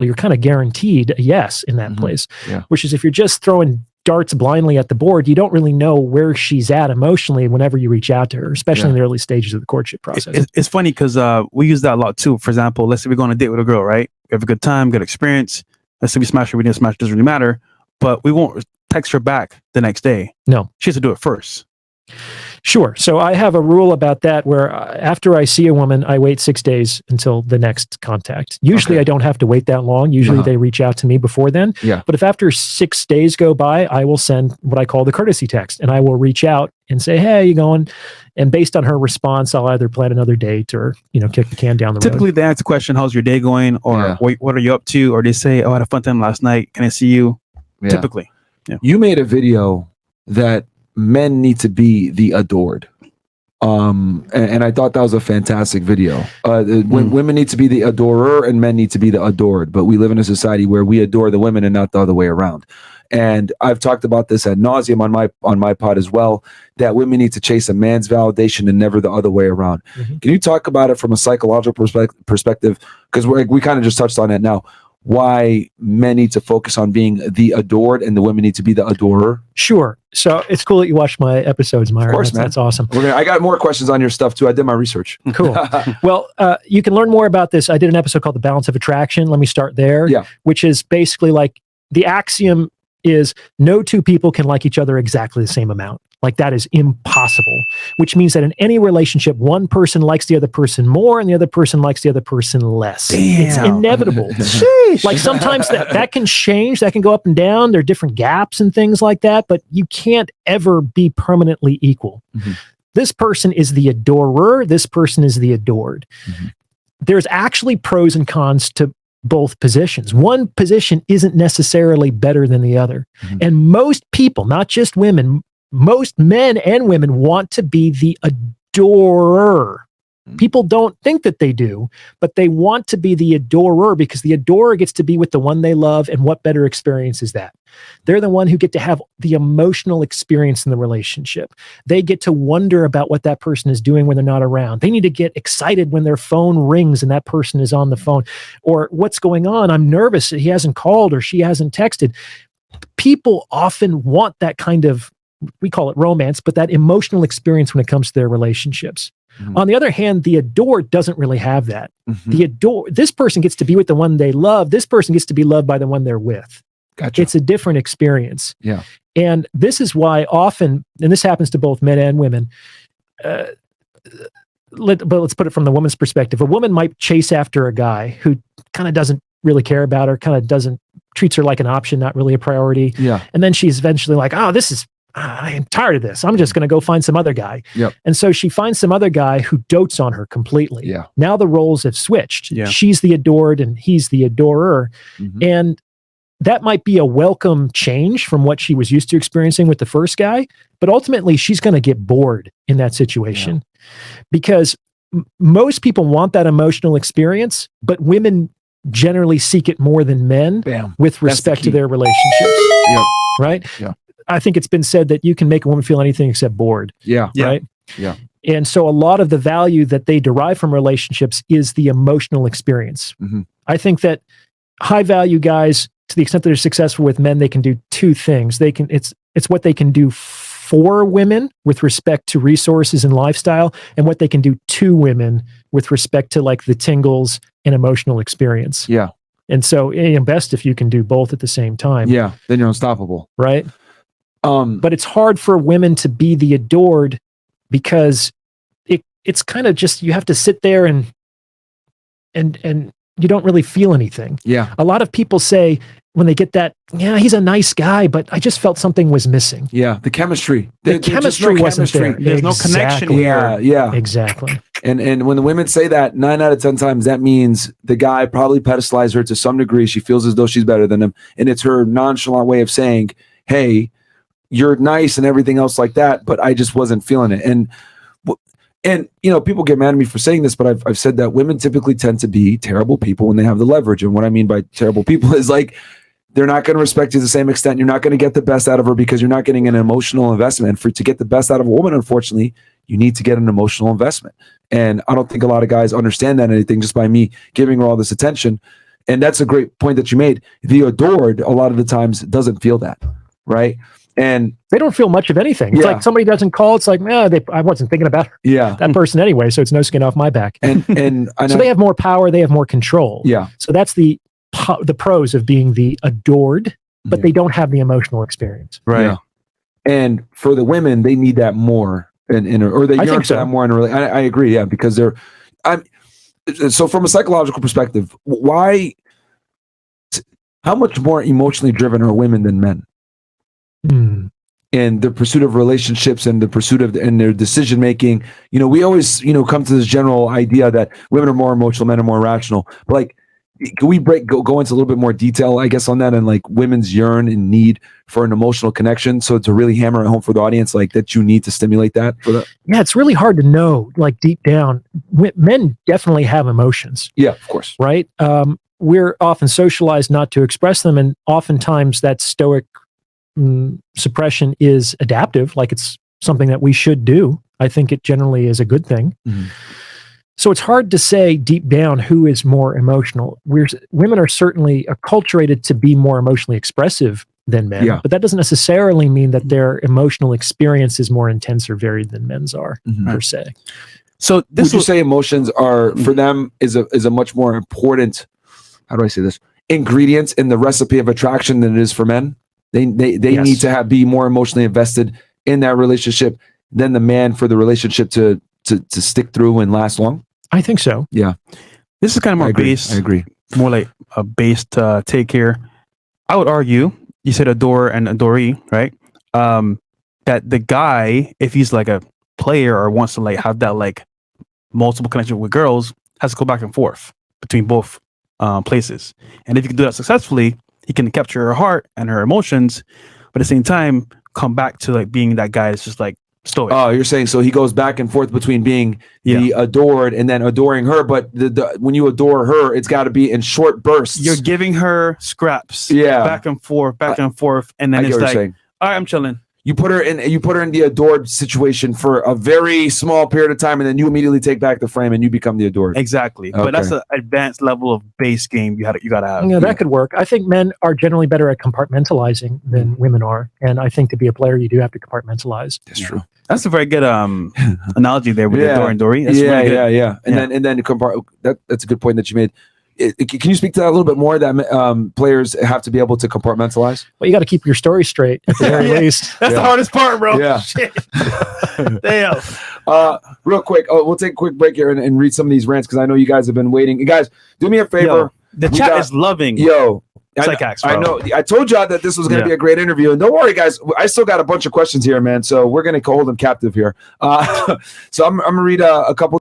you're kind of guaranteed a yes in that place. Yeah. Which is if you're just throwing darts blindly at the board, you don't really know where she's at emotionally whenever you reach out to her, especially in the early stages of the courtship process. It's funny because we use that a lot too. For example, let's say we're going on a date with a girl, right? We have a good time, good experience. Let's say we smash her, we didn't smash, doesn't really matter. But we won't text her back the next day. No. She has to do it first. Sure. So I have a rule about that where after I see a woman, I wait 6 days until the next contact. Usually I don't have to wait that long. Usually they reach out to me before then. Yeah. But if after 6 days go by, I will send what I call the courtesy text, and I will reach out and say, hey, how you going? And based on her response, I'll either plan another date or, kick the can down the road. Typically they ask the question, how's your day going? Or what are you up to? Or they say, oh, I had a fun time last night. Can I see you? Yeah. Typically. Yeah. You made a video that men need to be the adored. And I thought that was a fantastic video. When women need to be the adorer and men need to be the adored, but we live in a society where we adore the women and not the other way around. And I've talked about this ad nauseum on my pod as well, that women need to chase a man's validation and never the other way around. Can you talk about it from a psychological perspective? Because we kind of just touched on it now. Why men need to focus on being the adored and the women need to be the adorer? Sure. So it's cool that you watched my episodes, Myra. Of course, man. That's awesome. I got more questions on your stuff too. I did my research. Cool. Well, you can learn more about this. I did an episode called The Balance of Attraction. Let me start there. Yeah. Which is basically like the axiom is no two people can like each other exactly the same amount. Like that is impossible, which means that in any relationship, one person likes the other person more and the other person likes the other person less. Damn. It's inevitable. Like sometimes that can change, that can go up and down. There are different gaps and things like that, but you can't ever be permanently equal. This person is the adorer. This person is the adored. There's actually pros and cons to both positions. One position isn't necessarily better than the other. And most people, not just women, most men and women want to be the adorer. People don't think that they do, but they want to be the adorer because the adorer gets to be with the one they love, and what better experience is that? They're the one who get to have the emotional experience in the relationship. They get to wonder about what that person is doing when they're not around. They need to get excited when their phone rings and that person is on the phone. Or what's going on? I'm nervous that he hasn't called or she hasn't texted. People often want that kind of, we call it romance, but that emotional experience when it comes to their relationships. On the other hand, the adored doesn't really have that. This person gets to be with the one they love. This person gets to be loved by the one they're with. Gotcha. It's a different experience. Yeah. And this is why often, and this happens to both men and women, but let's put it from the woman's perspective. A woman might chase after a guy who kind of doesn't really care about her, kind of treats her like an option, not really a priority. Yeah. And then she's eventually like, oh, I am tired of this. I'm just going to go find some other guy. Yep. And so she finds some other guy who dotes on her completely. Yeah. Now the roles have switched. Yeah. She's the adored and he's the adorer. And that might be a welcome change from what she was used to experiencing with the first guy. But ultimately, she's going to get bored in that situation because most people want that emotional experience, but women generally seek it more than men with respect to their relationships. Right? Yeah. I think it's been said that you can make a woman feel anything except bored. Right? Yeah. And so a lot of the value that they derive from relationships is the emotional experience. I think that high value guys, to the extent that they're successful with men, they can do two things. It's what they can do for women with respect to resources and lifestyle, and what they can do to women with respect to like the tingles and emotional experience. Yeah. And so best if you can do both at the same time. Yeah. Then you're unstoppable. Right. But it's hard for women to be the adored because it's kind of just, you have to sit there and you don't really feel anything. Yeah. A lot of people say when they get that, he's a nice guy, but I just felt something was missing. Yeah. The chemistry. The chemistry wasn't there. There's no connection here. Yeah. Exactly. And when the women say that, 9 out of 10 times, that means the guy probably pedestalized her to some degree. She feels as though she's better than him. And it's her nonchalant way of saying, hey, you're nice and everything else like that, but I just wasn't feeling it. And people get mad at me for saying this, but I've said that women typically tend to be terrible people when they have the leverage. And what I mean by terrible people is like, they're not going to respect you to the same extent. You're not going to get the best out of her because you're not getting an emotional investment. To get the best out of a woman, unfortunately, you need to get an emotional investment. And I don't think a lot of guys understand that anything just by me giving her all this attention. and that's a great point that you made. The adored a lot of the times doesn't feel that, right? And they don't feel much of anything. It's like somebody doesn't call. It's like, I wasn't thinking about that person anyway, so it's no skin off my back. And so they have more power. They have more control. Yeah. So that's the pros of being the adored, but they don't have the emotional experience. Right. Yeah. And for the women, they need that more, or they yearn for that more in a relationship. I agree. Yeah, because so from a psychological perspective, how much more emotionally driven are women than men? And the pursuit of relationships and the pursuit of and their decision making. We always come to this general idea that women are more emotional, men are more rational. But like, can we go into a little bit more detail, I guess, on that, and like women's yearn and need for an emotional connection? So to really hammer it home for the audience, like that you need to stimulate that for that. Yeah, it's really hard to know, like deep down. Men definitely have emotions. Yeah, of course. Right. We're often socialized not to express them, and oftentimes that stoic suppression is adaptive, like it's something that we should do. I think it generally is a good thing. So it's hard to say deep down who is more emotional. Women are certainly acculturated to be more emotionally expressive than men, but that doesn't necessarily mean that their emotional experience is more intense or varied than men's are per se. So would you say emotions are for them is a much more important, how do I say this, ingredient in the recipe of attraction than it is for men? They need to be more emotionally invested in that relationship than the man for the relationship to stick through and last long. I think so. Yeah, this is kind of more based. I agree. More like a based take here. I would argue you said adore and adoree, right? That the guy, if he's like a player or wants to like have that like multiple connection with girls, has to go back and forth between both places. And if you can do that successfully, he can capture her heart and her emotions, but at the same time, come back to like being that guy that's just like stoic. Oh, you're saying so he goes back and forth between being the adored and then adoring her, but when you adore her, it's got to be in short bursts. You're giving her scraps, back and forth, and then it's like, all right, I'm chilling. You put her in the adored situation for a very small period of time, and then you immediately take back the frame and you become the adored. Exactly. Okay. But that's an advanced level of base game you gotta have. Yeah, that could work. I think men are generally better at compartmentalizing than women are, and I think to be a player, you do have to compartmentalize. That's true. That's a very good analogy there with the adore and Dory. That's really good. And then that's a good point that you made. Can you speak to that a little bit more? That players have to be able to compartmentalize. Well, you got to keep your story straight at the very least. That's the hardest part, bro. Yeah. Shit. Damn. Real quick, we'll take a quick break here and read some of these rants because I know you guys have been waiting. You guys, do me a favor. The chat is loving. Psychacks, I know. I told y'all that this was going to be a great interview, and don't worry, guys. I still got a bunch of questions here, man. So we're going to hold them captive here. So I'm going to read a couple.